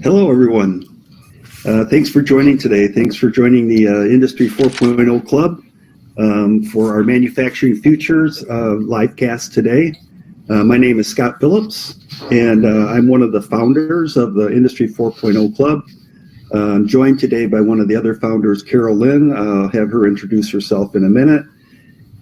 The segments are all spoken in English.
Hello, everyone. Thanks for joining today. Thanks for joining the Industry 4.0 Club for our Manufacturing Futures live cast today. My name is Scott Phillips, and I'm one of the founders of the Industry 4.0 Club. I'm joined today by one of the other founders, Carol Lynn. I'll have her introduce herself in a minute.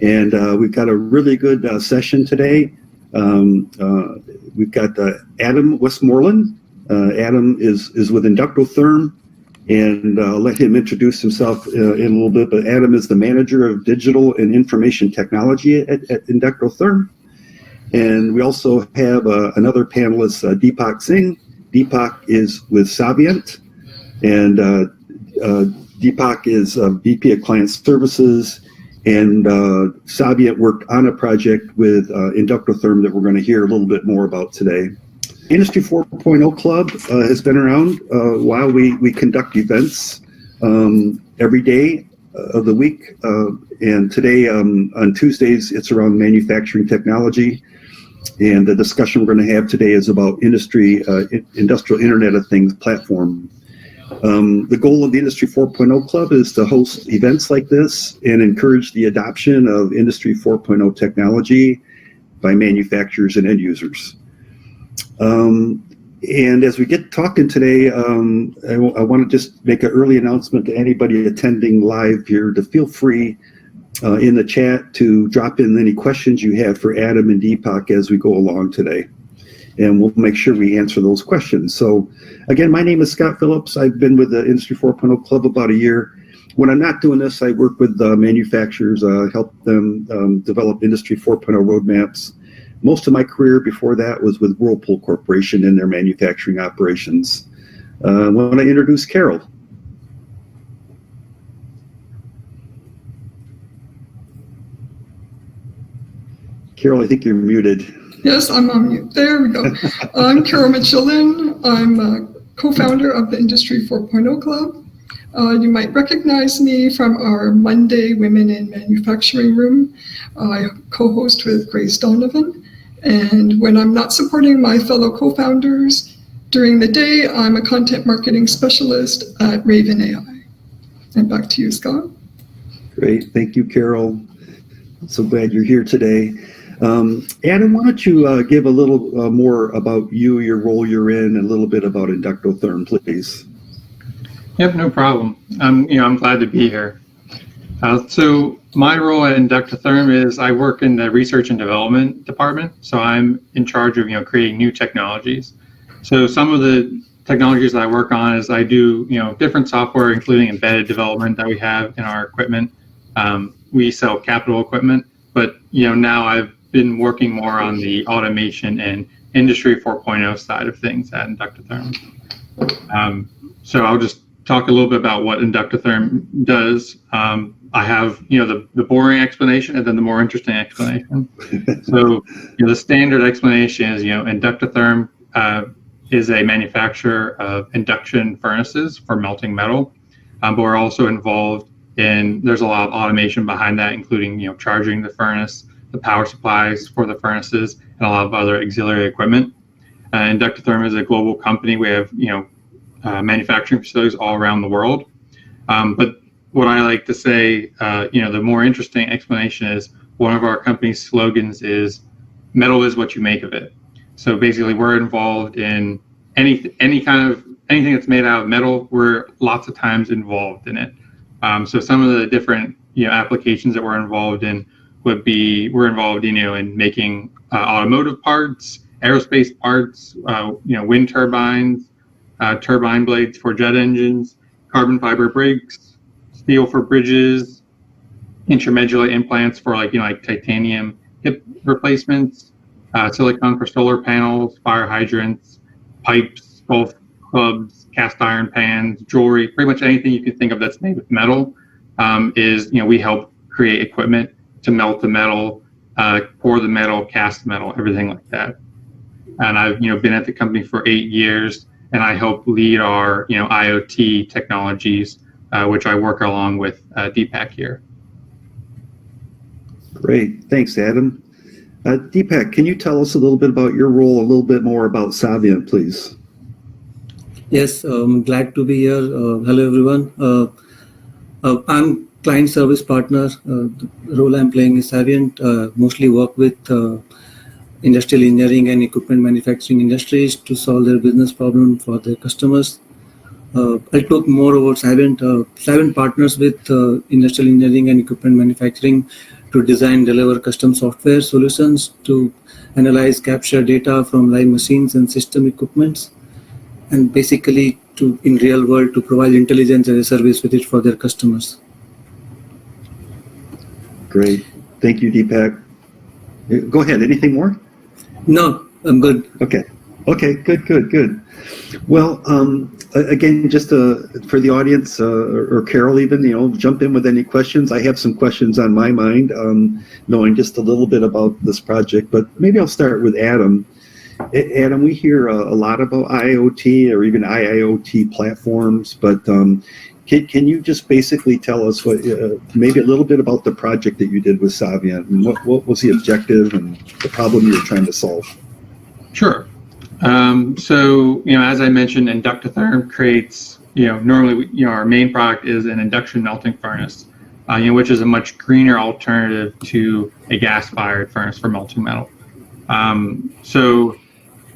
And we've got a really good session today. We've got Adam Westmoreland. Adam is with Inductotherm, and I'll let him introduce himself in a little bit. But Adam is the manager of digital and information technology at Inductotherm. And we also have another panelist, Deepak Singh. Deepak is with Saviant, and Deepak is VP of Client Services. And Saviant worked on a project with Inductotherm that we're going to hear a little bit more about today. Industry 4.0 Club has been around while we conduct events every day of the week. And today, on Tuesdays, it's around manufacturing technology. And the discussion we're going to have today is about industrial Internet of Things platform. The goal of the Industry 4.0 Club is to host events like this and encourage the adoption of Industry 4.0 technology by manufacturers and end users. And as we get talking today, I want to just make an early announcement to anybody attending live here to feel free in the chat to drop in any questions you have for Adam and Deepak as we go along today. And we'll make sure we answer those questions. So again, my name is Scott Phillips. I've been with the Industry 4.0 Club about a year. When I'm not doing this, I work with manufacturers, help them develop Industry 4.0 roadmaps. Most of my career before that was with Whirlpool Corporation in their manufacturing operations. I want to introduce Carol. Carol, I think you're muted. Yes, I'm on mute. There we go. I'm Carol Mitchellin. I'm a co-founder of the Industry 4.0 Club. You might recognize me from our Monday Women in Manufacturing Room. I co-host with Grace Donovan. And when I'm not supporting my fellow co-founders during the day, I'm a content marketing specialist at Raven AI. And back to you, Scott. Great. Thank you, Carol. So glad you're here today. Adam, why don't you give a little more about you, your role you're in, and a little bit about Inductotherm, please? Yep, no problem. I'm glad to be here. So my role at Inductotherm is I work in the research and development department. So I'm in charge of creating new technologies. So some of the technologies that I work on is I do different software, including embedded development that we have in our equipment. We sell capital equipment, but now I've been working more on the automation and Industry 4.0 side of things at Inductotherm. So I'll just talk a little bit about what Inductotherm does. I have the boring explanation and then the more interesting explanation. So the standard explanation is Inductotherm is a manufacturer of induction furnaces for melting metal, but we're also involved in there's a lot of automation behind that, including charging the furnace, the power supplies for the furnaces, and a lot of other auxiliary equipment. Inductotherm is a global company. We have manufacturing facilities all around the world. But what I like to say, the more interesting explanation is one of our company's slogans is "Metal is what you make of it." So basically, we're involved in anything that's made out of metal. We're lots of times involved in it. So some of the different applications that we're involved in would be we're involved in making automotive parts, aerospace parts, wind turbines, turbine blades for jet engines, carbon fiber brakes, steel for bridges, intramedullary implants for like titanium hip replacements, silicone for solar panels, fire hydrants, pipes, golf clubs, cast iron pans, jewelry, pretty much anything you can think of that's made with metal we help create equipment to melt the metal, pour the metal, cast metal, everything like that. And I've been at the company for 8 years, and I help lead our IoT technologies, which I work along with Deepak here. Great, thanks, Adam. Deepak, can you tell us a little bit about your role, a little bit more about Saviant, please? Yes, glad to be here. Hello, everyone. I'm client service partner. The role I'm playing is Saviant. Mostly work with industrial engineering and equipment manufacturing industries to solve their business problem for their customers. I'll talk more about Saviant. Saviant partners with industrial engineering and equipment manufacturing to design, deliver custom software solutions to analyze, capture data from live machines and system equipments, and basically to, in real world, to provide intelligence as a service with it for their customers. Great. Thank you, Deepak. Go ahead. Anything more? No, I'm good. Okay. Okay, good. Well, again, just for the audience, or Carol even, jump in with any questions. I have some questions on my mind, knowing just a little bit about this project, but maybe I'll start with Adam. Adam, we hear a lot about IoT or even IIoT platforms, but can you just basically tell us maybe a little bit about the project that you did with Saviant and what was the objective and the problem you were trying to solve? Sure. So, as I mentioned, Inductotherm creates, normally, our main product is an induction melting furnace, which is a much greener alternative to a gas-fired furnace for melting metal.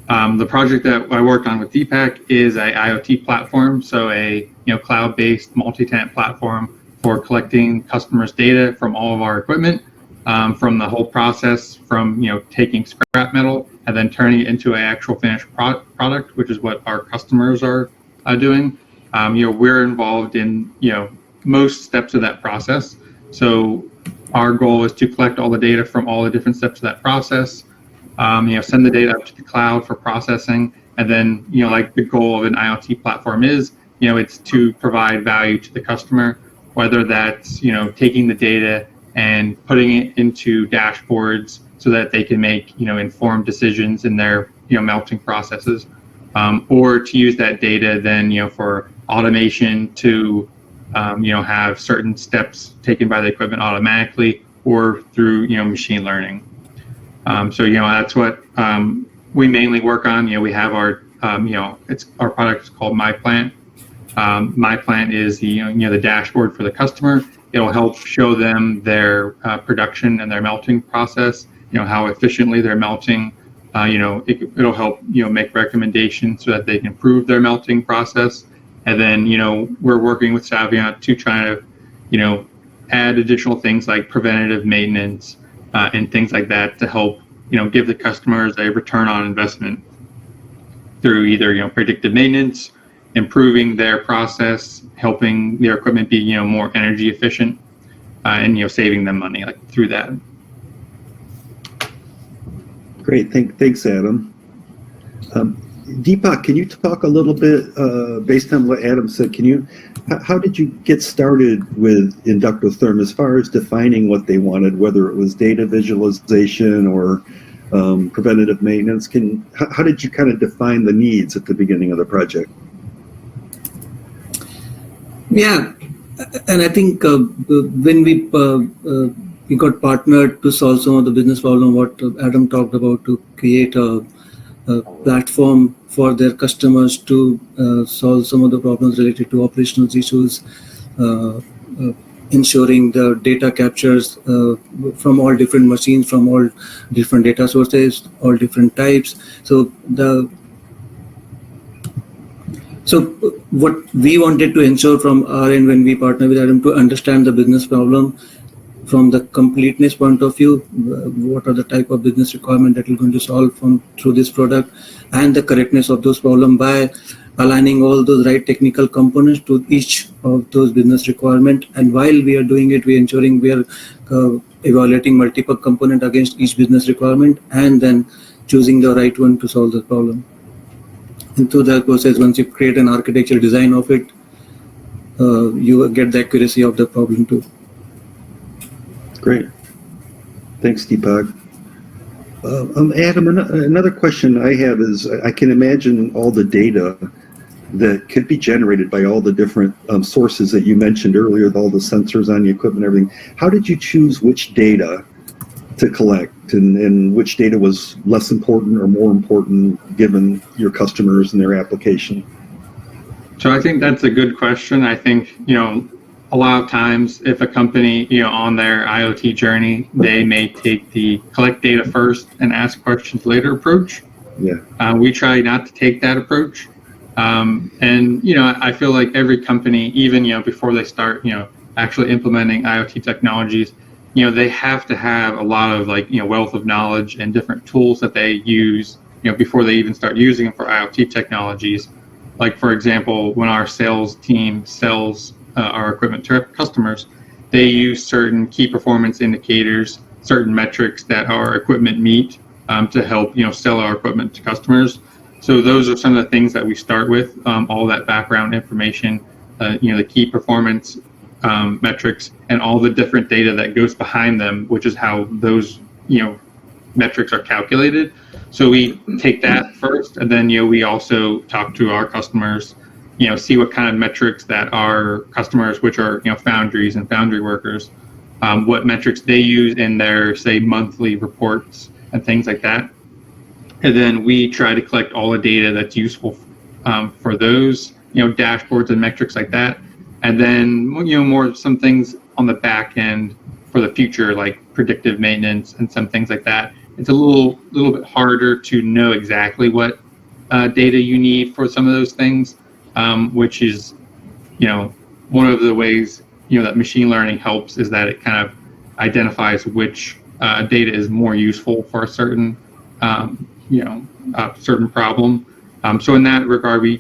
The project that I worked on with Deepak is a IoT platform, so a cloud-based multi-tenant platform for collecting customers' data from all of our equipment, from the whole process, from taking scrap metal and then turning it into an actual finished product, which is what our customers are doing. We're involved in most steps of that process. So our goal is to collect all the data from all the different steps of that process. Send the data up to the cloud for processing, and then like the goal of an IoT platform is it's to provide value to the customer, whether that's taking the data and putting it into dashboards so that they can make informed decisions in their melting processes, or to use that data then for automation to have certain steps taken by the equipment automatically or through machine learning. So that's what we mainly work on. We have our our product is called MyPlant. MyPlant is the dashboard for the customer. It'll help show them their production and their melting process, how efficiently they're melting. It'll help make recommendations so that they can improve their melting process. And then we're working with Saviant to try to add additional things like preventative maintenance and things like that to help give the customers a return on investment through either predictive maintenance, improving their process, helping their equipment be more energy efficient, and saving them money through that. Great, thanks, Adam. Deepak, can you talk a little bit based on what Adam said? How did you get started with Inductotherm as far as defining what they wanted, whether it was data visualization or preventative maintenance? How did you kind of define the needs at the beginning of the project? Yeah, and I think when we got partnered to solve some of the business problem, what Adam talked about, to create a platform for their customers to solve some of the problems related to operational issues, ensuring the data captures from all different machines, from all different data sources, all different types. So what we wanted to ensure from our end when we partner with Adam, to understand the business problem from the completeness point of view, what are the type of business requirement that we're going to solve through this product, and the correctness of those problems by aligning all those right technical components to each of those business requirement. And while we are doing it, we are ensuring we are evaluating multiple components against each business requirement and then choosing the right one to solve the problem. And through that process, once you create an architecture design of it, you get the accuracy of the problem too. Great. Thanks, Deepak. Adam, another question I have is, I can imagine all the data that could be generated by all the different sources that you mentioned earlier, all the sensors on the equipment, everything. How did you choose which data to collect and which data was less important or more important given your customers and their application? So I think that's a good question. I think, a lot of times if a company, on their IoT journey, they may take the collect data first and ask questions later approach. Yeah. We try not to take that approach. And, I feel like every company, even, before they start, actually implementing IoT technologies, they have to have a lot of wealth of knowledge and different tools that they use, before they even start using them for IoT technologies. Like, for example, when our sales team sells our equipment to customers, they use certain key performance indicators, certain metrics that our equipment meet to help, sell our equipment to customers. So those are some of the things that we start with, all that background information, the key performance metrics and all the different data that goes behind them, which is how those, metrics are calculated. So we take that first, and then, we also talk to our customers, see what kind of metrics that our customers, which are, foundries and foundry workers, what metrics they use in their, say, monthly reports and things like that. And then we try to collect all the data that's useful for those, dashboards and metrics like that. And then, more some things on the back end for the future, like predictive maintenance and some things like that. It's a little bit harder to know exactly what data you need for some of those things, which is, one of the ways, that machine learning helps is that it kind of identifies which data is more useful for a certain, certain problem. So in that regard, we,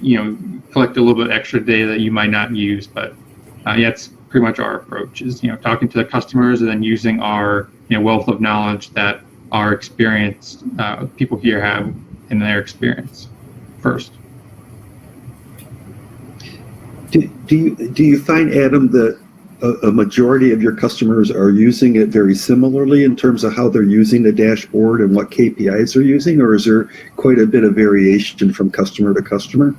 collect a little bit extra data that you might not use, but it's pretty much our approach is, talking to the customers and then using our, wealth of knowledge that our experienced people here have in their experience first. Do you find, Adam, that a majority of your customers are using it very similarly in terms of how they're using the dashboard and what KPIs they're using, or is there quite a bit of variation from customer to customer?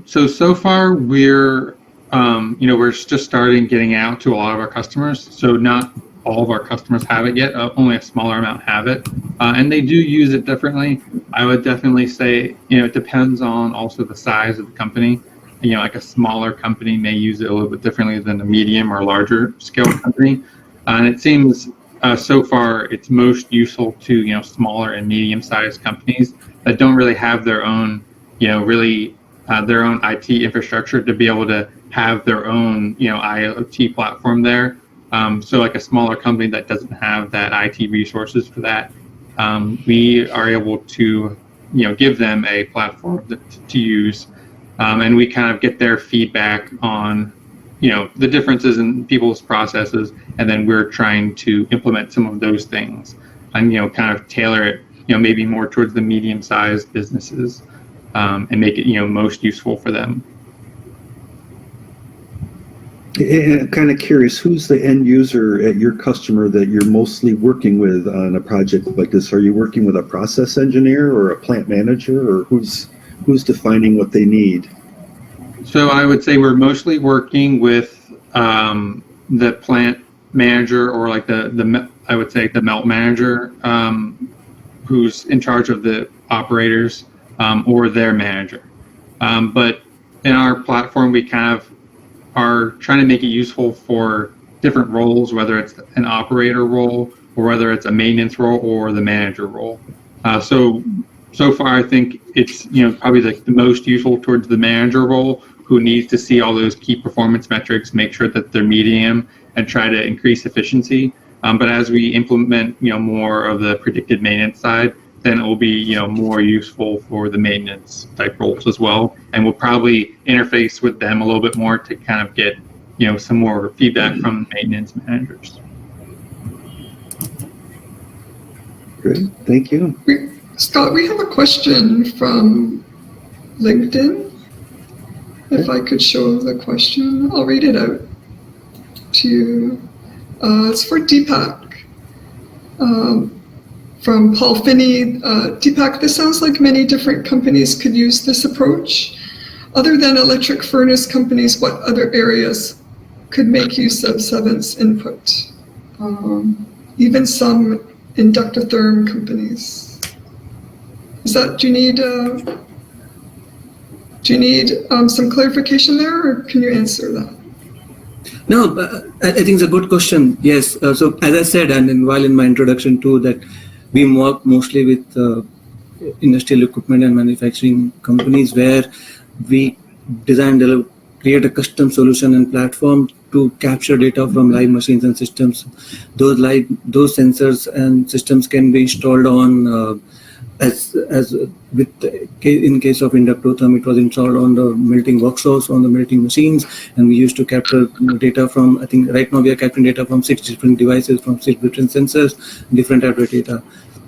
So far we're, we're just starting getting out to a lot of our customers. So not all of our customers have it yet, only a smaller amount have it. And they do use it differently. I would definitely say, it depends on also the size of the company. Like a smaller company may use it a little bit differently than a medium or larger scale company. And it seems so far it's most useful to, smaller and medium-sized companies that don't really have their own, their own IT infrastructure to be able to have their own, IoT platform there. So like a smaller company that doesn't have that IT resources for that, we are able to, give them a platform to use. And we kind of get their feedback on, the differences in people's processes, and then we're trying to implement some of those things and, kind of tailor it, maybe more towards the medium-sized businesses and make it, most useful for them. And I'm kind of curious, who's the end user at your customer that you're mostly working with on a project like this? Are you working with a process engineer or a plant manager, or who's defining what they need? So I would say we're mostly working with the plant manager, or like I would say the melt manager, who's in charge of the operators, or their manager. But in our platform, we kind of are trying to make it useful for different roles, whether it's an operator role or whether it's a maintenance role or the manager role. So far, I think it's probably the most useful towards the manager role, who needs to see all those key performance metrics, make sure that they're meeting them, and try to increase efficiency. But as we implement more of the predicted maintenance side, then it will be more useful for the maintenance type roles as well. And we'll probably interface with them a little bit more to kind of get some more feedback from maintenance managers. Great, thank you. Scott, we have a question from LinkedIn. If I could show the question, I'll read it out to you. It's for Deepak. From Paul Finney. Deepak, this sounds like many different companies could use this approach. Other than electric furnace companies, what other areas could make use of Saviant's input? Even some Inductotherm companies. Do you Do you need some clarification there, or can you answer that? No, I think it's a good question. Yes. So as I said, and while in my introduction too, that we work mostly with industrial equipment and manufacturing companies where we design, develop, create a custom solution and platform to capture data from live machines and systems. Those sensors and systems can be installed on in case of Inductotherm, it was installed on the melting workshops, on the melting machines, and we used to capture data from, I think right now we are capturing data from 6 different devices, from 6 different sensors, different type of data.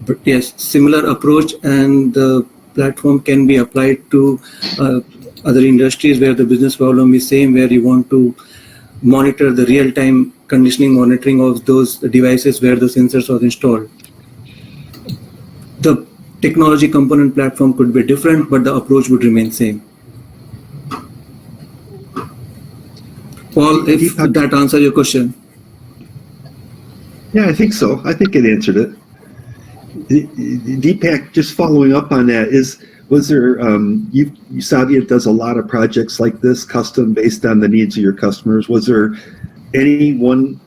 But yes, similar approach, and the platform can be applied to other industries where the business problem is same, where you want to monitor the real-time conditioning monitoring of those devices where the sensors are installed. The technology component platform could be different, but the approach would remain same. Paul, if that answers your question. Yeah, I think so. I think it answered it. Deepak, just following up on that, was there, Saviant does a lot of projects like this, custom based on the needs of your customers. Was there anything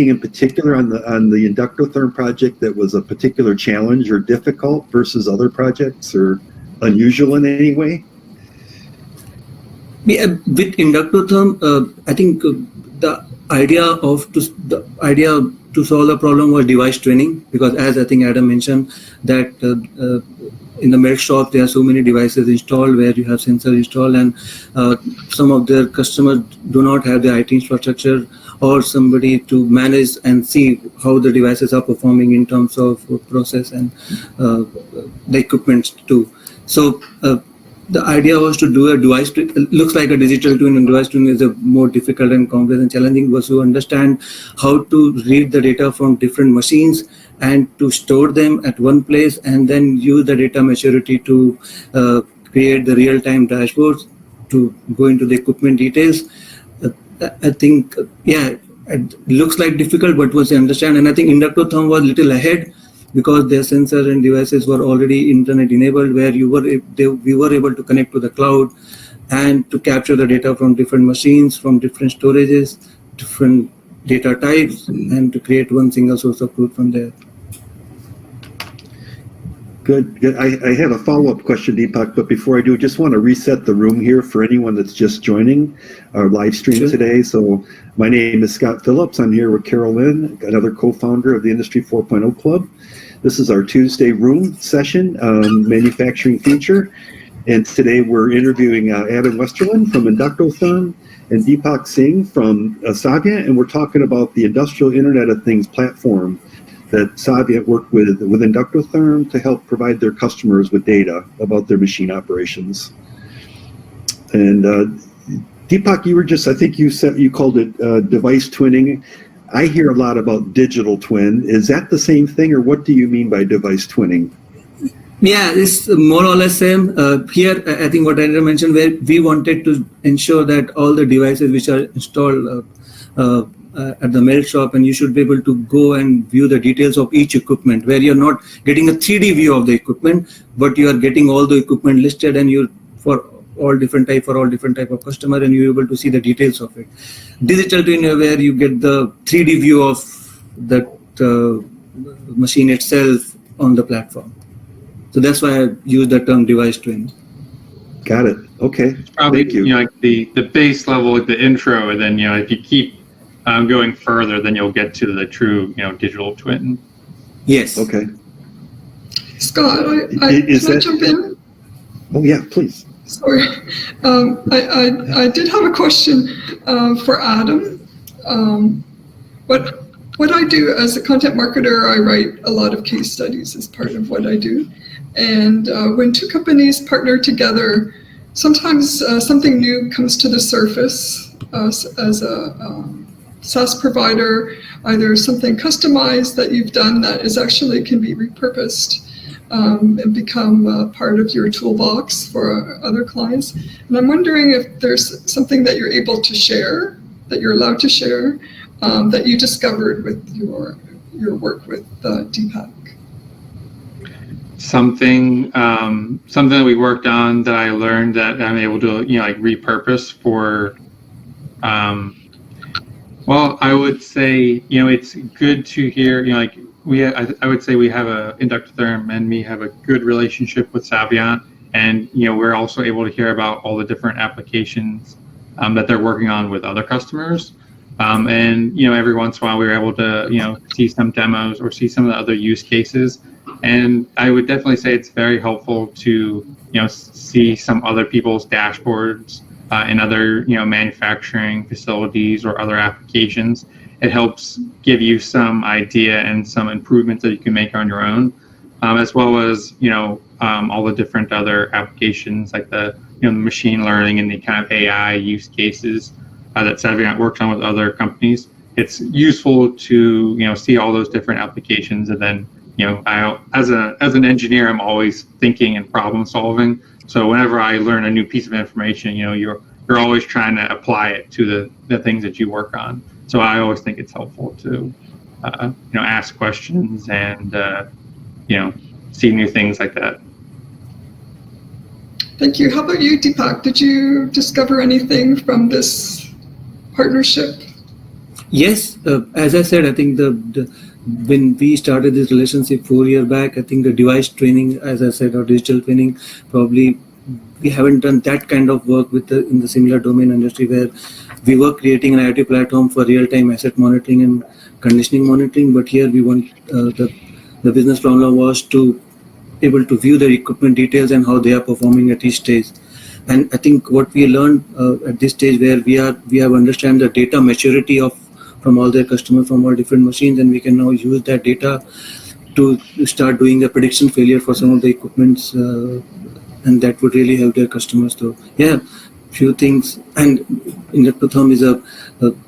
in particular on the Inductotherm project that was a particular challenge or difficult versus other projects, or unusual in any way? Yeah, with Inductotherm, I think the idea to solve the problem was device twinning, because as I think Adam mentioned, that in the melt shop there are so many devices installed where you have sensors installed, and some of their customers do not have the IT infrastructure or somebody to manage and see how the devices are performing in terms of process and the equipment too. So the idea was to do a device twin. It looks like a digital twin, and device twin is a more difficult and complex and challenging, was to understand how to read the data from different machines and to store them at one place, and then use the data maturity to create the real-time dashboards to go into the equipment details. I think, yeah, it looks like difficult, but was to understand. And I think Inductotherm was a little ahead, because their sensors and devices were already internet enabled, where we were able to connect to the cloud and to capture the data from different machines, from different storages, different data types, and to create one single source of truth from there. Good. I have a follow-up question, Deepak, but before I do, just want to reset the room here for anyone that's just joining our live stream today. So my name is Scott Phillips. I'm here with Carol Lynn, another co-founder of the Industry 4.0 Club. This is our Tuesday room session, manufacturing future. And today we're interviewing Adam Westerlund from Inductotherm and Deepak Singh from Saviant, and we're talking about the Industrial Internet of Things platform that Saviant worked with Inductotherm to help provide their customers with data about their machine operations. And Deepak, you were just, I think you called it device twinning. I hear a lot about digital twin. Is that the same thing, or what do you mean by device twinning? Yeah, it's more or less same. Here, I think what I mentioned, where we wanted to ensure that all the devices which are installed at the melt shop, and you should be able to go and view the details of each equipment, where you're not getting a 3D view of the equipment, but you are getting all the equipment listed, and you're for all different type of customer, and you're able to see the details of it. Digital twin, where you get the 3D view of that machine itself on the platform. So that's why I use the term device twin. Got it. Okay. Probably, thank you. Like the base level, like the intro, and then if you keep going further, then you'll get to the true digital twin. Yes. Okay. Scott, can I jump in? Oh yeah, please. Sorry, I did have a question for Adam. What I do as a content marketer, I write a lot of case studies as part of what I do. And when two companies partner together, sometimes something new comes to the surface as a SaaS provider, either something customized that you've done that is actually can be repurposed and become part of your toolbox for other clients. And I'm wondering if there's something that you're able to share, that you're allowed to share, that you discovered with your work with Deepak. something that we worked on that I learned that I'm able to like repurpose for. Well, I would say it's good to hear like I would say we have Inductotherm and me have a good relationship with Saviant, and we're also able to hear about all the different applications that they're working on with other customers. And every once in a while we were able to see some demos or see some of the other use cases. And I would definitely say it's very helpful to see some other people's dashboards in other manufacturing facilities or other applications. It helps give you some idea and some improvements that you can make on your own, as well as all the different other applications like the machine learning and the kind of AI use cases that Saviant works on with other companies. It's useful to see all those different applications, and then I, as an engineer, I'm always thinking and problem solving. So whenever I learn a new piece of information, you're always trying to apply it to the things that you work on. So I always think it's helpful to ask questions and see new things like that. Thank you. How about you, Deepak? Did you discover anything from this partnership? Yes, as I said, I think when we started this relationship 4 years back, I think the device training, as I said, or digital training, probably we haven't done that kind of work in the similar domain industry where we were creating an IoT platform for real-time asset monitoring and conditioning monitoring. But here we want the business problem was to able to view the equipment details and how they are performing at each stage. And I think what we learned at this stage where we have understand the data maturity from all their customers from all different machines, and we can now use that data to start doing the prediction failure for some of the equipments, and that would really help their customers. So yeah, few things. And Inductotherm is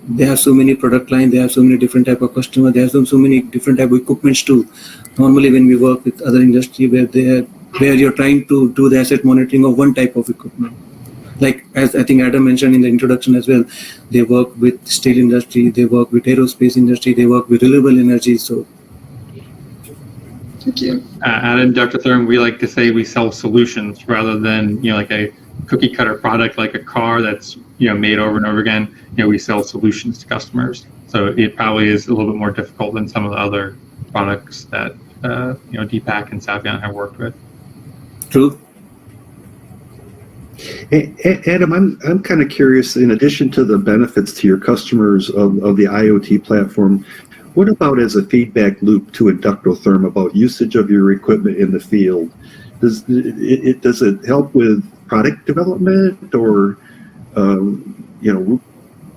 they have so many product lines, they have so many different type of customers, they have so many different type of equipments too. Normally when we work with other industry where you're trying to do the asset monitoring of one type of equipment. Like as I think Adam mentioned in the introduction as well, they work with steel industry, they work with aerospace industry, they work with renewable energy. So thank you. At Inductotherm, we like to say we sell solutions rather than like a cookie cutter product like a car that's made over and over again. We sell solutions to customers. So it probably is a little bit more difficult than some of the other products that Deepak and Saviant have worked with. True. Hey, Adam, I'm kind of curious, in addition to the benefits to your customers of the IoT platform, what about as a feedback loop to Inductotherm about usage of your equipment in the field? Does it help with product development or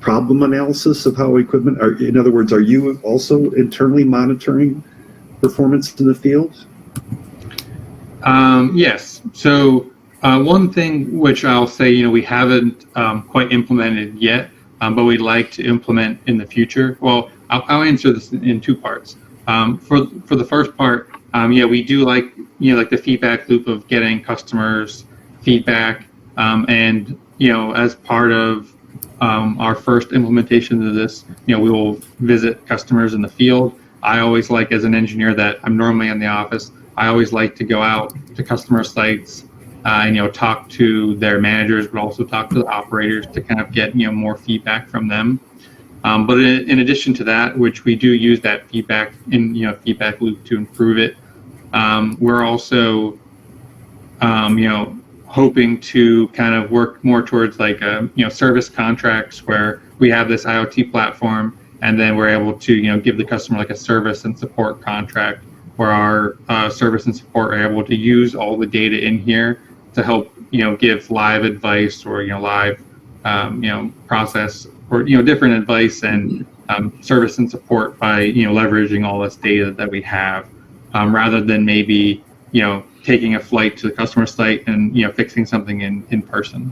problem analysis of how equipment are? In other words, are you also internally monitoring performance in the field? Yes. So one thing which I'll say, we haven't quite implemented yet, but we'd like to implement in the future. Well, I'll answer this in two parts. For the first part, we do like the feedback loop of getting customers' feedback, and as part of our first implementation of this, we will visit customers in the field. I always like, as an engineer that I'm normally in the office, I always like to go out to customer sites and talk to their managers, but also talk to the operators to kind of get more feedback from them. But in addition to that, which we do use that feedback in feedback loop to improve it, we're also hoping to kind of work more towards like service contracts where we have this IoT platform, and then we're able to give the customer like a service and support contract where our service and support are able to use all the data in here to help give live advice or live process or different advice and service and support by leveraging all this data that we have, rather than maybe taking a flight to the customer site and fixing something in person.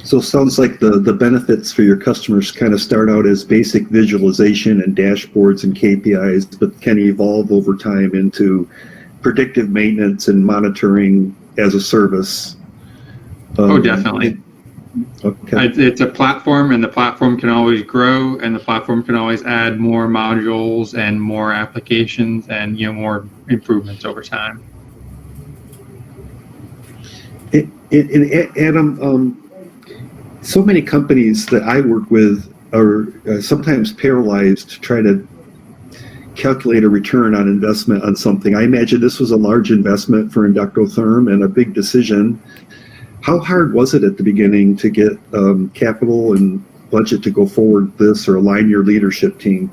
So it sounds like the benefits for your customers kind of start out as basic visualization and dashboards and KPIs, but can evolve over time into predictive maintenance and monitoring as a service. Oh, definitely. Okay. It's a platform, and the platform can always grow, and the platform can always add more modules and more applications and more improvements over time. Adam, so many companies that I work with are sometimes paralyzed to try to calculate a return on investment on something. I imagine this was a large investment for Inductotherm and a big decision. How hard was it at the beginning to get capital and budget to go forward this or align your leadership team?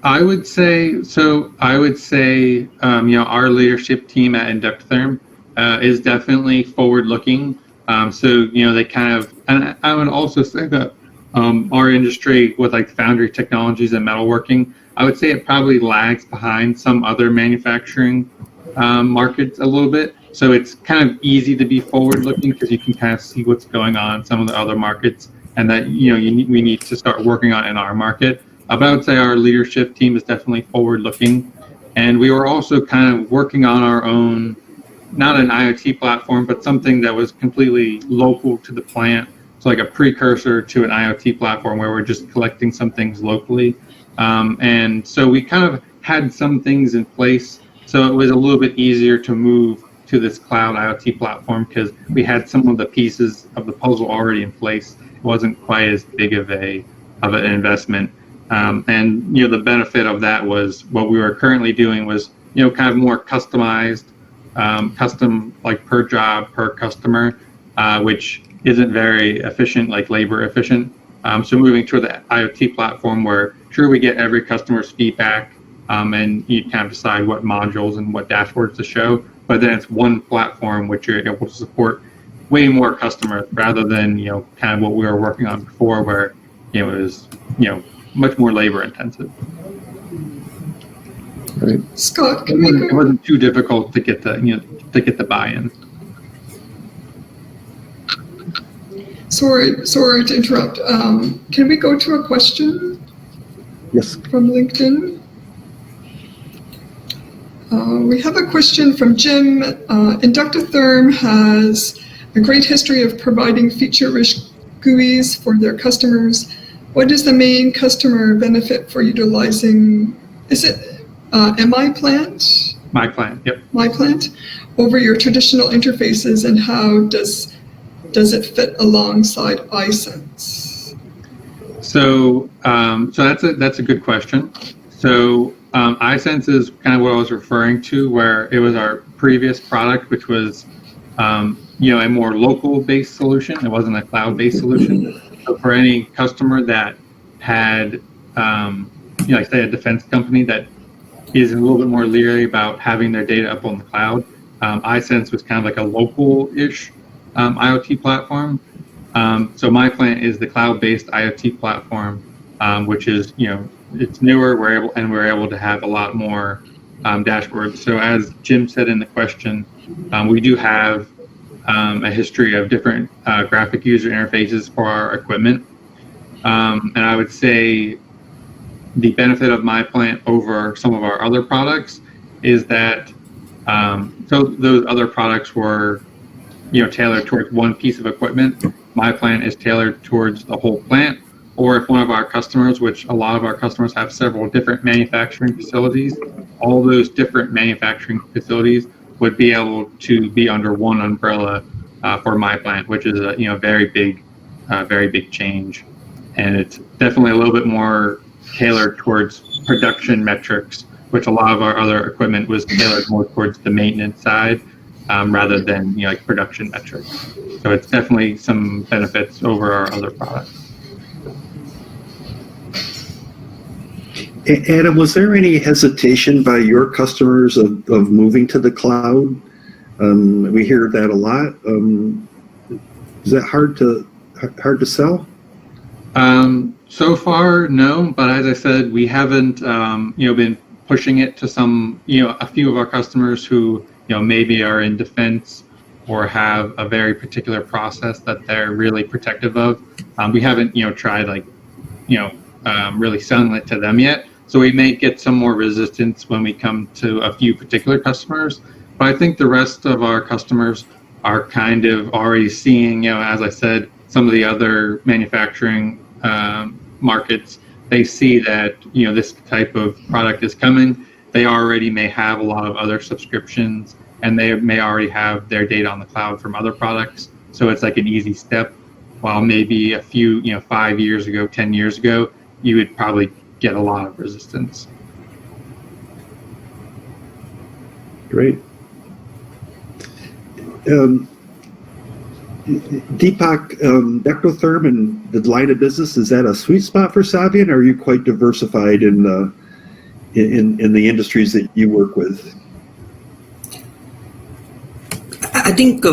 I would say our leadership team at Inductotherm is definitely forward-looking. So they kind of, and I would also say that our industry with like foundry technologies and metalworking, I would say it probably lags behind some other manufacturing markets a little bit. So it's kind of easy to be forward-looking because you can kind of see what's going on in some of the other markets, and that we need to start working on in our market. But I would say our leadership team is definitely forward-looking, and we were also kind of working on our own, not an IoT platform, but something that was completely local to the plant. So like a precursor to an IoT platform where we're just collecting some things locally. And so we kind of had some things in place. So it was a little bit easier to move to this cloud IoT platform because we had some of the pieces of the puzzle already in place. It wasn't quite as big of an investment. And the benefit of that was what we were currently doing was kind of more customized, custom like per job, per customer, which isn't very efficient, like labor efficient. So moving to the IoT platform where sure we get every customer's feedback and you kind of decide what modules and what dashboards to show, but then it's one platform which you're able to support way more customers rather than kind of what we were working on before where it was much more labor intensive. Right. Scott, it wasn't too difficult to get the buy-in. Sorry to interrupt. Can we go to a question? Yes. From LinkedIn? We have a question from Jim. Inductotherm has a great history of providing feature-rich GUIs for their customers. What is the main customer benefit for utilizing, is it MI plant? My plant, yep. My plant over your traditional interfaces, and how does it fit alongside iSense? So that's a good question. So iSense is kind of what I was referring to, where it was our previous product, which was a more local-based solution. It wasn't a cloud-based solution. So for any customer that had, like say a defense company that is a little bit more leery about having their data up on the cloud, iSense was kind of like a local-ish IoT platform. So my plant is the cloud-based IoT platform, which is it's newer. We're able to have a lot more dashboards. So as Jim said in the question, we do have a history of different graphic user interfaces for our equipment, and I would say the benefit of my plant over some of our other products is that so those other products were tailored towards one piece of equipment. My plant is tailored towards the whole plant. Or if one of our customers, which a lot of our customers have several different manufacturing facilities, all those different manufacturing facilities would be able to be under one umbrella for my plant, which is a very big change, and it's definitely a little bit more tailored towards production metrics, which a lot of our other equipment was tailored more towards the maintenance side rather than like production metrics. So it's definitely some benefits over our other products. Adam, was there any hesitation by your customers of moving to the cloud? We hear that a lot. Is that hard to sell? So far, no. But as I said, we haven't been pushing it to some a few of our customers who maybe are in defense or have a very particular process that they're really protective of. We haven't tried really selling it to them yet. So we may get some more resistance when we come to a few particular customers. But I think the rest of our customers are kind of already seeing, as I said, some of the other manufacturing markets, they see that, this type of product is coming. They already may have a lot of other subscriptions, and they may already have their data on the cloud from other products. So it's like an easy step. While maybe a few, 5 years ago, 10 years ago, you would probably get a lot of resistance. Great. Deepak, Inductotherm and the line of business, is that a sweet spot for Saviant, or are you quite diversified in the industries that you work with? I think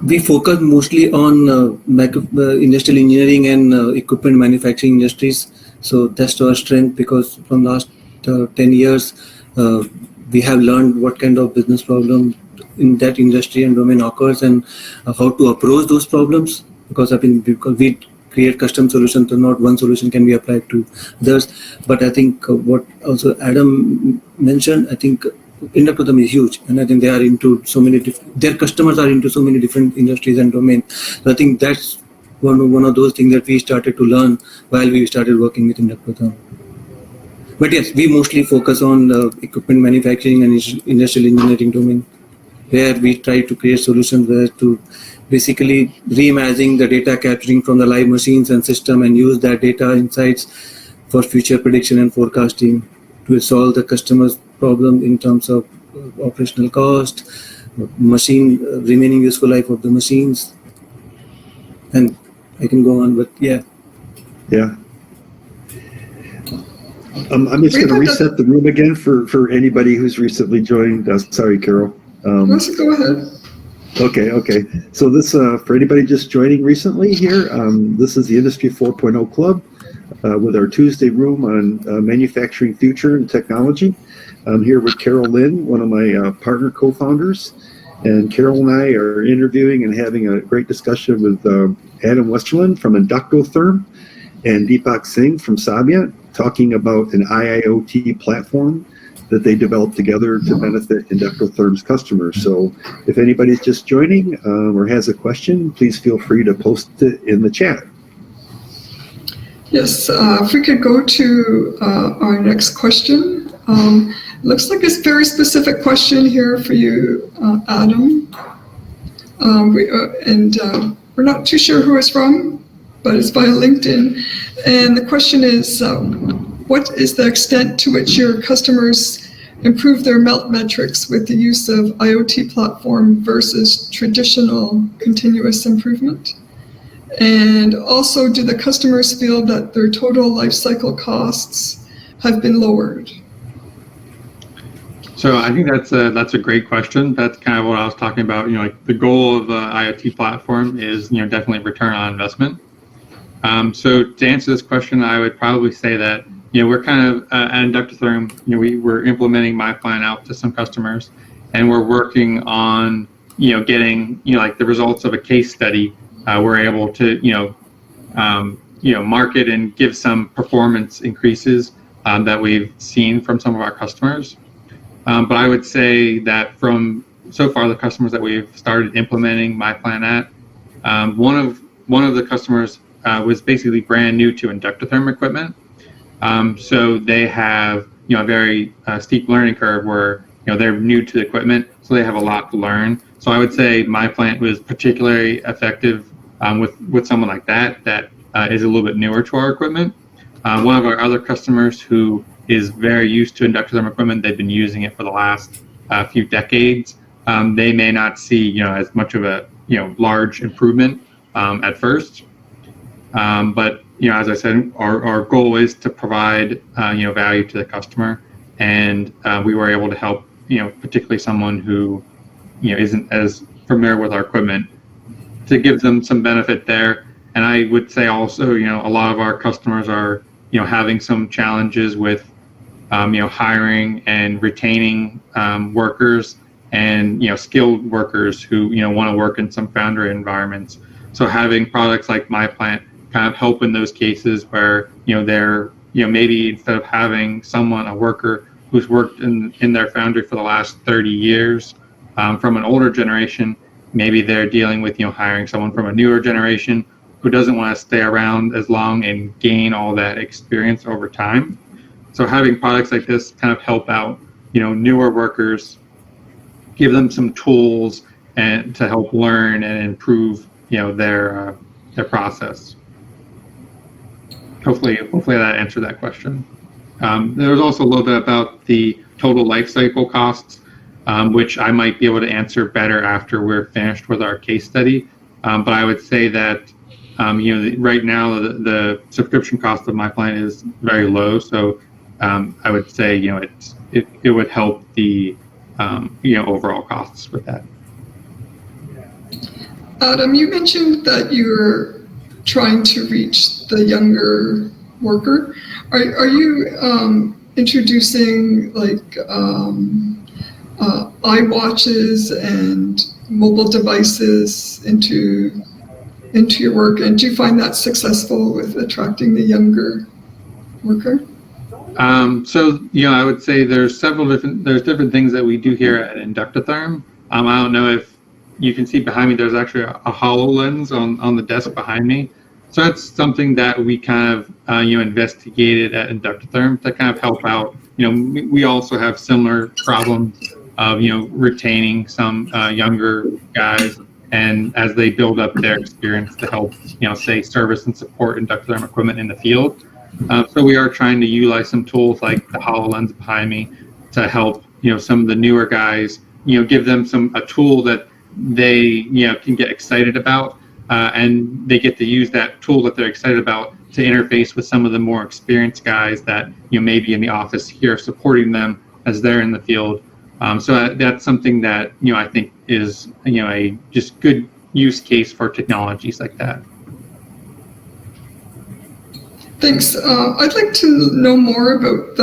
we focus mostly on industrial engineering and equipment manufacturing industries. So that's our strength, because from last 10 years, we have learned what kind of business problem in that industry and domain occurs, and how to approach those problems. Because we create custom solutions, so not one solution can be applied to others. But I think what also Adam mentioned, I think Inductotherm is huge, and I think they are into so many their customers are into so many different industries and domains. So I think that's one of those things that we started to learn while we started working with Inductotherm. But yes, we mostly focus on equipment manufacturing and industrial engineering domain, where we try to create solutions where to basically reimagine the data capturing from the live machines and system, and use that data insights for future prediction and forecasting to solve the customer's problem in terms of operational cost, machine remaining useful life of the machines, and I can go on, but yeah. Yeah. I'm just going to reset the room again for anybody who's recently joined. Sorry, Carol. Let's go ahead. Okay. So this, for anybody just joining recently here, this is the Industry 4.0 Club with our Tuesday room on manufacturing future and technology. I'm here with Carol Lynn, one of my partner co-founders, and Carol and I are interviewing and having a great discussion with Adam Westerlund from Inductotherm and Deepak Singh from Saviant, talking about an IoT platform that they developed together to benefit Inductotherm's customers. So if anybody's just joining or has a question, please feel free to post it in the chat. Yes, if we could go to our next question. Looks like it's a very specific question here for you, Adam. We're not too sure who it's from, but it's via LinkedIn. And the question is, what is the extent to which your customers improve their melt metrics with the use of IoT platform versus traditional continuous improvement? And also, do the customers feel that their total life cycle costs have been lowered? So I think that's a great question. That's kind of what I was talking about. Like the goal of the IoT platform is, definitely return on investment. So to answer this question, I would probably say that, we're kind of at Inductotherm, we're implementing MyPlan out to some customers, and we're working on, getting, like the results of a case study. We're able to, market and give some performance increases that we've seen from some of our customers. But I would say that from so far the customers that we've started implementing MyPlan at, one of the customers was basically brand new to Inductotherm equipment. So they have, a very steep learning curve where, they're new to the equipment, so they have a lot to learn. So I would say MyPlan was particularly effective with someone like that is a little bit newer to our equipment. One of our other customers who is very used to Inductotherm equipment, they've been using it for the last few decades. They may not see, as much of a, large improvement at first. But as I said, our goal is to provide value to the customer, and we were able to help particularly someone who isn't as familiar with our equipment, to give them some benefit there. And I would say also a lot of our customers are having some challenges with hiring and retaining workers and skilled workers who want to work in some foundry environments. So having products like MyPlan kind of help in those cases where they're maybe instead of having a worker who's worked in their foundry for the last 30 years from an older generation, maybe they're dealing with, hiring someone from a newer generation who doesn't want to stay around as long and gain all that experience over time. So having products like this kind of help out, newer workers, give them some tools and to help learn and improve, their process. Hopefully that answered that question. There was also a little bit about the total life cycle costs, which I might be able to answer better after we're finished with our case study. But I would say that, right now the subscription cost of my plan is very low. So I would say, it would help the, overall costs with that. Adam, you mentioned that you're trying to reach the younger worker. Are you introducing like iWatches and mobile devices into your work, and do you find that successful with attracting the younger worker? So I would say there's different things that we do here at Inductotherm. I don't know if you can see behind me, there's actually a HoloLens on the desk behind me. So that's something that we kind of investigated at Inductotherm to kind of help out. We also have similar problems of retaining some younger guys, and as they build up their experience to help say service and support Inductotherm equipment in the field. So we are trying to utilize some tools like the HoloLens behind me to help some of the newer guys, give them a tool that they can get excited about, and they get to use that tool that they're excited about to interface with some of the more experienced guys that may be in the office here supporting them as they're in the field. So that's something that I think is a just good use case for technologies like that. Thanks. I'd like to know more about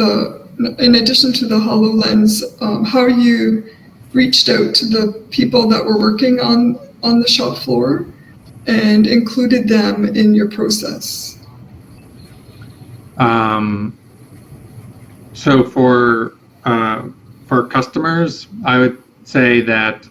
in addition to the HoloLens, how you reached out to the people that were working on the shop floor and included them in your process. So for customers, I would say that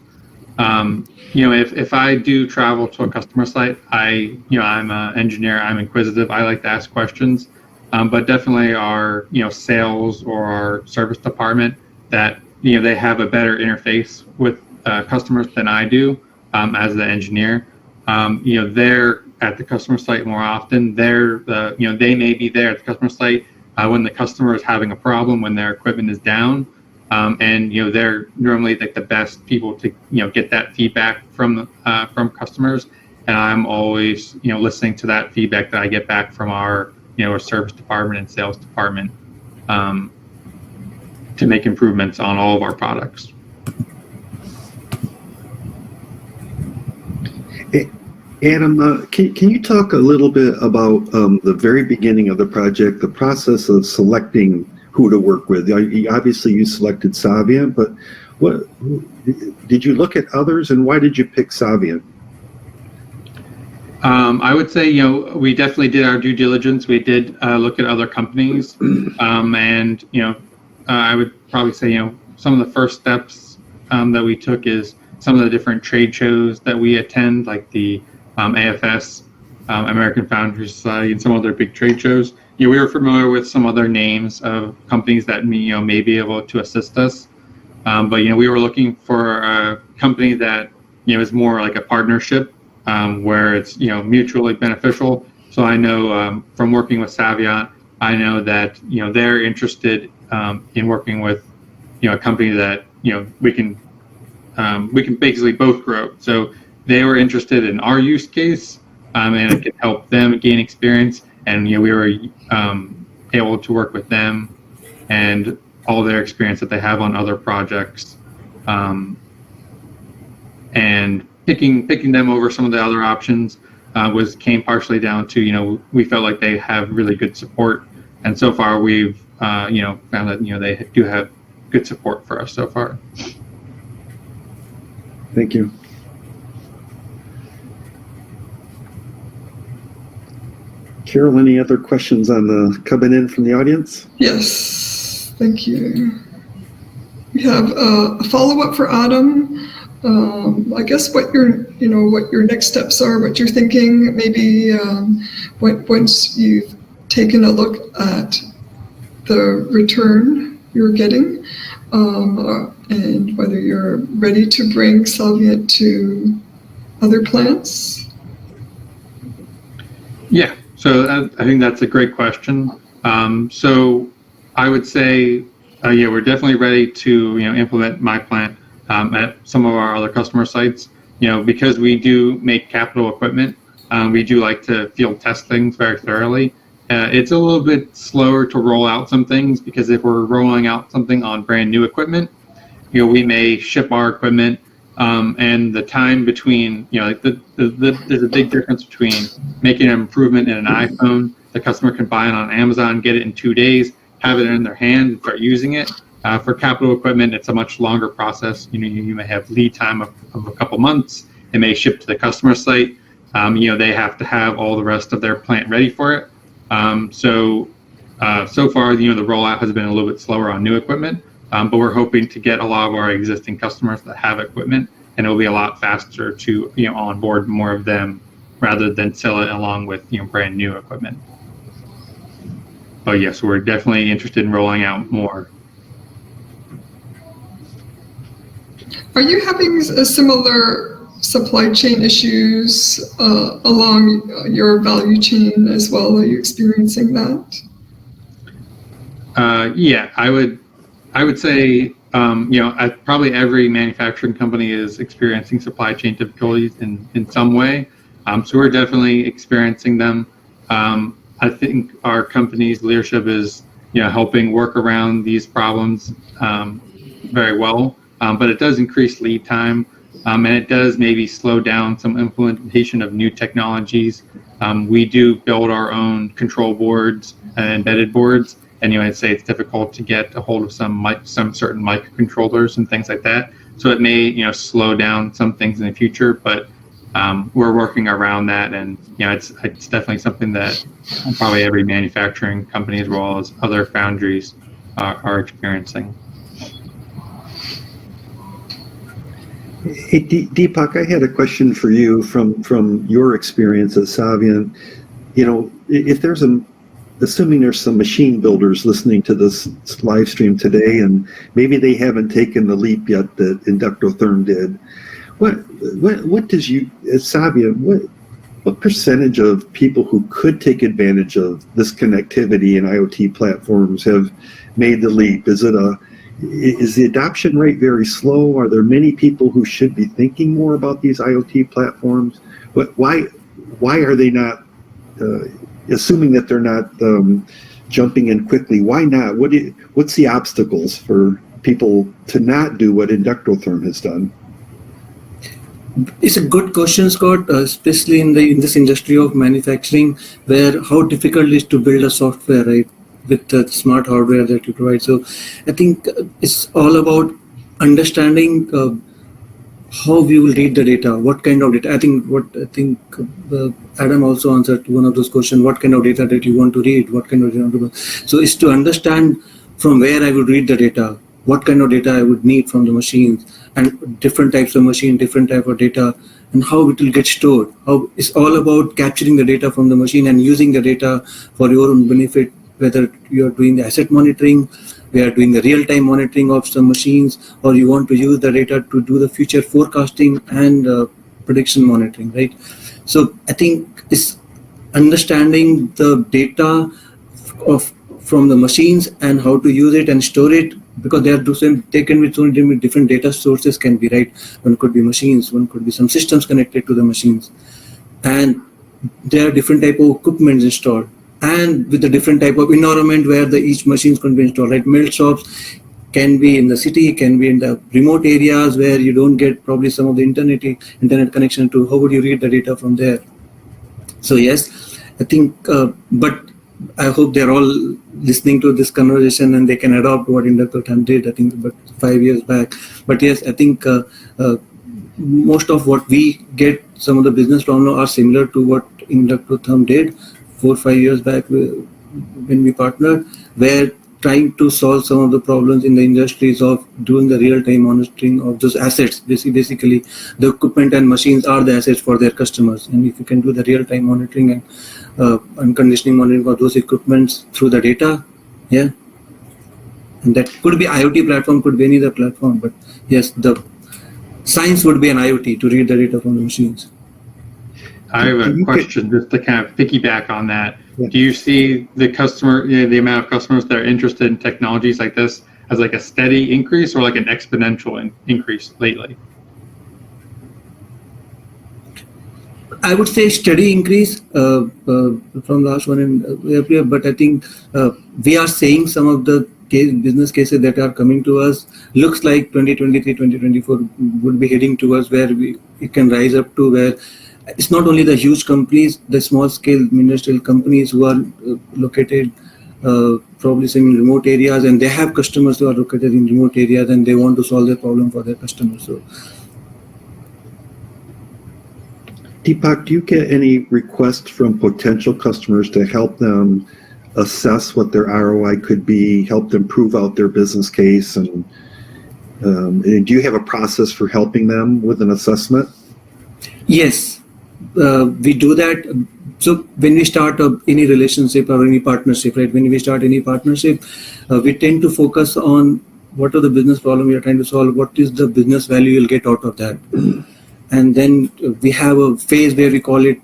if I do travel to a customer site, I'm an engineer, I'm inquisitive, I like to ask questions, but definitely our sales or our service department that they have a better interface with customers than I do as the engineer. They're at the customer site more often. They may be there at the customer site when the customer is having a problem, when their equipment is down. And they're normally like the best people to get that feedback from customers, and I'm always listening to that feedback that I get back from our our service department and sales department to make improvements on all of our products. Adam, can you talk a little bit about the very beginning of the project, the process of selecting who to work with? Obviously, you selected Saviant, but what did you look at others, and why did you pick Saviant? I would say we definitely did our due diligence. We did look at other companies, and I would probably say some of the first steps that we took is some of the different trade shows that we attend, like the AFS, American Foundry Society, and some other big trade shows. We were familiar with some other names of companies that may be able to assist us, but we were looking for a company that is more like a partnership where it's mutually beneficial. So I know from working with Saviant, I know that they're interested in working with a company that we can basically both grow. So they were interested in our use case, and it could help them gain experience. And we were able to work with them and all their experience that they have on other projects, and picking them over some of the other options came partially down to we felt like they have really good support, and so far we've found that they do have good support for us so far. Thank you. Carol, any other questions coming in from the audience? Yes, thank you. We have a follow-up for Adam. I guess what your next steps are, what you're thinking, maybe once you've taken a look at the return you're getting, and whether you're ready to bring Saviant to other plants. Yeah, so I think that's a great question. So I would say, yeah, we're definitely ready to implement my plant at some of our other customer sites. Because we do make capital equipment, we do like to field test things very thoroughly. It's a little bit slower to roll out some things because if we're rolling out something on brand new equipment, we may ship our equipment, and the time between, there's a big difference between making an improvement in an iPhone. The customer can buy it on Amazon, get it in 2 days, have it in their hand, and start using it. For capital equipment, it's a much longer process. You may have lead time of a couple months. It may ship to the customer site. They have to have all the rest of their plant ready for it. So far, the rollout has been a little bit slower on new equipment, but we're hoping to get a lot of our existing customers that have equipment, and it'll be a lot faster to onboard more of them rather than sell it along with brand new equipment. But yes, we're definitely interested in rolling out more. Are you having a similar supply chain issues along your value chain as well? Are you experiencing that? Yeah, I would say probably every manufacturing company is experiencing supply chain difficulties in some way. So we're definitely experiencing them. I think our company's leadership is helping work around these problems very well. But it does increase lead time, and it does maybe slow down some implementation of new technologies. We do build our own control boards and embedded boards, and I'd say it's difficult to get a hold of some certain microcontrollers and things like that. So it may slow down some things in the future, but we're working around that, and it's definitely something that probably every manufacturing company as well as other foundries are experiencing. Hey, Deepak, I had a question for you from your experience at Saviant. If there's assuming there's some machine builders listening to this live stream today, and maybe they haven't taken the leap yet that Inductotherm did, what does at Saviant, what percentage of people who could take advantage of this connectivity and IoT platforms have made the leap? Is the adoption rate very slow? Are there many people who should be thinking more about these IoT platforms? Why are they not, assuming that they're not jumping in quickly, why not? What's the obstacles for people to not do what Inductotherm has done? It's a good question, Scott, especially in this industry of manufacturing, where how difficult it is to build a software, right, with the smart hardware that you provide. So I think it's all about understanding how we will read the data, what kind of data. I think Adam also answered one of those questions, what kind of data that you want to read, what kind of data you want to. So it's to understand from where I would read the data, what kind of data I would need from the machines, and different types of machine, different type of data, and how it will get stored. How it's all about capturing the data from the machine and using the data for your own benefit, whether you're doing the asset monitoring, we are doing the real-time monitoring of some machines, or you want to use the data to do the future forecasting and prediction monitoring, right? So I think it's understanding the data from the machines and how to use it and store it, because they can be so many different data sources can be, right? One could be machines, one could be some systems connected to the machines, and there are different type of equipment installed, and with a different type of environment where each machine is going to be installed, right? Melt shops can be in the city, can be in the remote areas where you don't get probably some of the internet connection to. How would you read the data from there? So yes, I think, but I hope they're all listening to this conversation and they can adopt what Inductotherm did, I think, about 5 years back. But yes, I think most of what we get, some of the business problems are similar to what Inductotherm did 4 or 5 years back when we partnered, where trying to solve some of the problems in the industries of doing the real-time monitoring of those assets. Basically, the equipment and machines are the assets for their customers. And if you can do the real-time monitoring and conditioning monitoring of those equipments through the data, yeah. And that could be IoT platform, could be any other platform. But yes, the science would be an IoT to read the data from the machines. I have a question just to kind of piggyback on that. Yeah. Do you see the the amount of customers that are interested in technologies like this as like a steady increase or like an exponential increase lately? I would say steady increase from last one and but I think we are seeing some of the business cases that are coming to us. Looks like 2023, 2024 would be heading towards where it can rise up to where it's not only the huge companies, the small scale industrial companies who are located probably some in remote areas, and they have customers who are located in remote areas and they want to solve their problem for their customers. So, Deepak, do you get any requests from potential customers to help them assess what their ROI could be, help them prove out their business case, and do you have a process for helping them with an assessment? Yes. We do that. So when we start any relationship or any partnership, right? When we start any partnership, we tend to focus on what are the business problem we are trying to solve, what is the business value you'll get out of that. And then we have a phase where we call it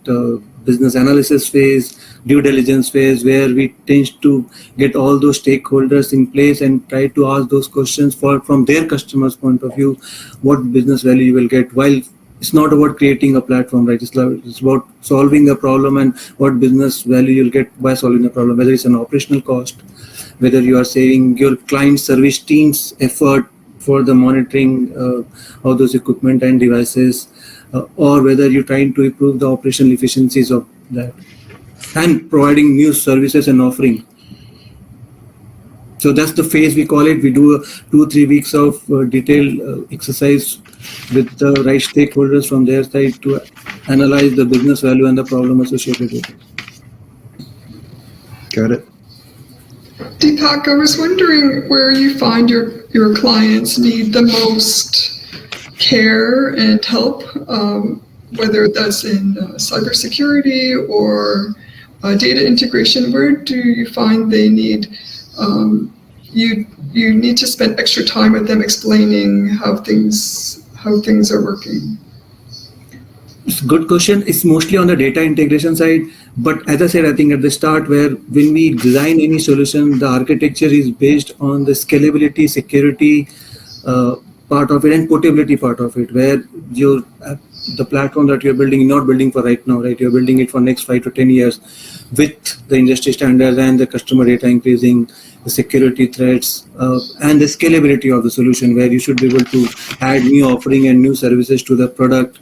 business analysis phase, due diligence phase, where we tend to get all those stakeholders in place and try to ask those questions from their customers' point of view, what business value you will get. While it's not about creating a platform, right? It's about solving a problem and what business value you'll get by solving the problem, whether it's an operational cost, whether you are saving your client service team's effort for the monitoring of those equipment and devices, or whether you're trying to improve the operational efficiencies of that, and providing new services and offering. So that's the phase we call it. We do 2-3 weeks of detailed exercise with the right stakeholders from their side to analyze the business value and the problem associated with it. Got it. Deepak, I was wondering where you find your clients need the most care and help, whether that's in cybersecurity or data integration. Where do you find they need you need to spend extra time with them explaining how things are working? It's a good question. It's mostly on the data integration side. But as I said, I think at the start, where when we design any solution, the architecture is based on the scalability, security part of it and portability part of it, where the platform that you're building, you're not building for right now, right? You're building it for next 5 to 10 years with the industry standards and the customer data increasing, the security threats, and the scalability of the solution, where you should be able to add new offering and new services to the product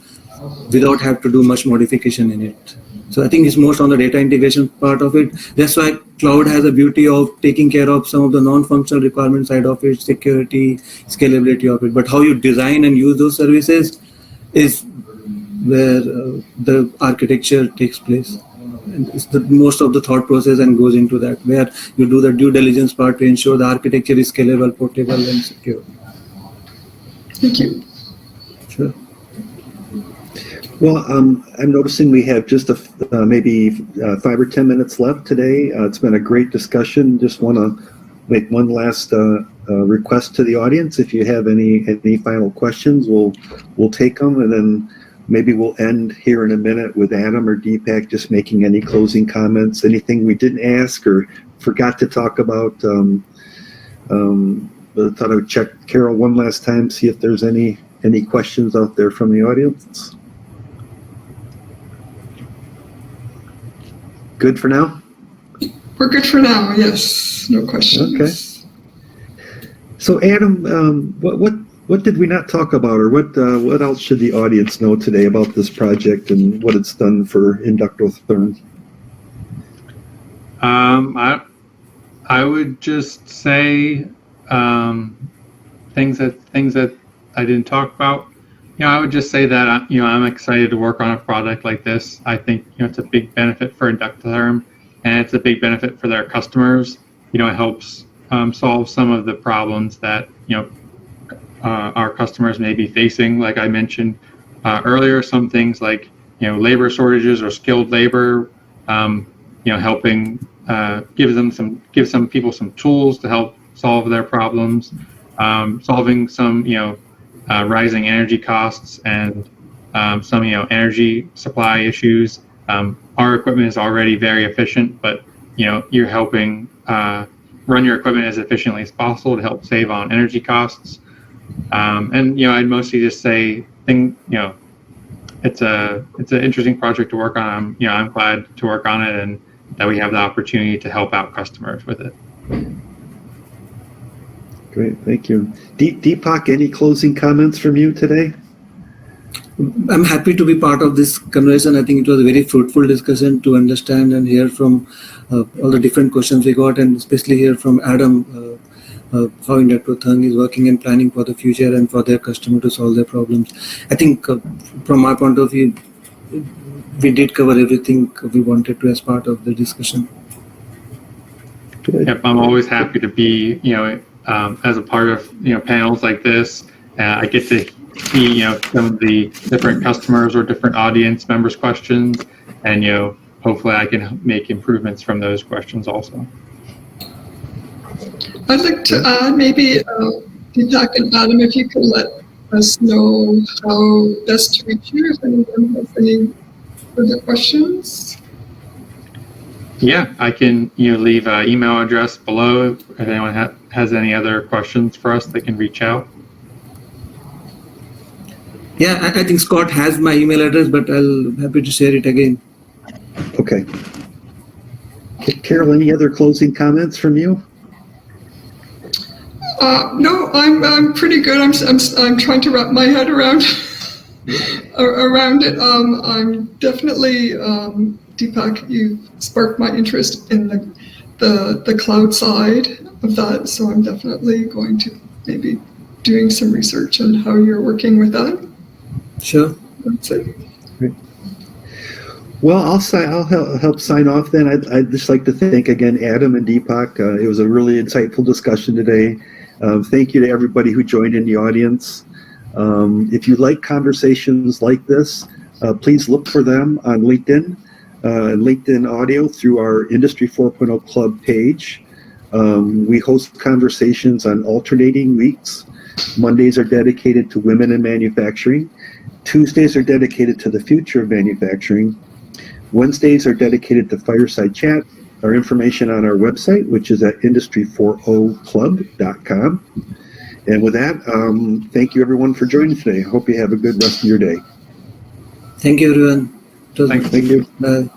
without have to do much modification in it. So I think it's most on the data integration part of it. That's why cloud has a beauty of taking care of some of the non-functional requirement side of it, security, scalability of it. But how you design and use those services is where the architecture takes place. And it's most of the thought process and goes into that, where you do the due diligence part to ensure the architecture is scalable, portable, and secure. Thank you. Sure. Well, I'm noticing we have just maybe 5 or 10 minutes left today. It's been a great discussion. Just want to make one last request to the audience. If you have any final questions, we'll take them, and then maybe we'll end here in a minute with Adam or Deepak just making any closing comments, anything we didn't ask or forgot to talk about. I thought I would check Carol one last time, see if there's any questions out there from the audience. Good for now? We're good for now, yes. No questions. Okay. So Adam, what did we not talk about, or what else should the audience know today about this project and what it's done for Inductotherm? I would just say things that I didn't talk about. I would just say that I'm excited to work on a product like this. I think it's a big benefit for Inductotherm, and it's a big benefit for their customers. It helps solve some of the problems that our customers may be facing. Like I mentioned earlier, some things like labor shortages or skilled labor. Helping give some people some tools to help solve their problems, solving some rising energy costs and some energy supply issues. Our equipment is already very efficient, but you're helping run your equipment as efficiently as possible to help save on energy costs. And I'd mostly just say it's an interesting project to work on. I'm glad to work on it and that we have the opportunity to help out customers with it. Great, thank you. Deepak, any closing comments from you today? I'm happy to be part of this conversation. I think it was a very fruitful discussion to understand and hear from all the different questions we got, and especially hear from Adam how Inductotherm is working and planning for the future and for their customer to solve their problems. I think from my point of view, we did cover everything we wanted to as part of the discussion. Yep, I'm always happy to be, as a part of, panels like this. I get to see, some of the different customers or different audience members' questions, and, hopefully I can make improvements from those questions also. I'd like to add maybe, Deepak and Adam, if you could let us know how best to reach you if anyone has any further questions. Yeah, I can leave an email address below. If anyone has any other questions for us, they can reach out. Yeah, I think Scott has my email address, but I'll happy to share it again. Okay. Carol, any other closing comments from you? No, I'm pretty good. I'm trying to wrap my head around it. I'm definitely Deepak. You sparked my interest in the cloud side of that, so I'm definitely going to maybe doing some research on how you're working with that. Sure. That's it. Great. Well, I'll help sign off then. I'd just like to thank again Adam and Deepak. It was a really insightful discussion today. Thank you to everybody who joined in the audience. If you like conversations like this, please look for them on LinkedIn, LinkedIn Audio through our Industry 4.0 Club page. We host conversations on alternating weeks. Mondays are dedicated to women in manufacturing. Tuesdays are dedicated to the future of manufacturing. Wednesdays are dedicated to fireside chat. Our information on our website, which is at industry40club.com. And with that, thank you everyone for joining today. I hope you have a good rest of your day. Thank you, everyone. Thanks. Thank you. Bye.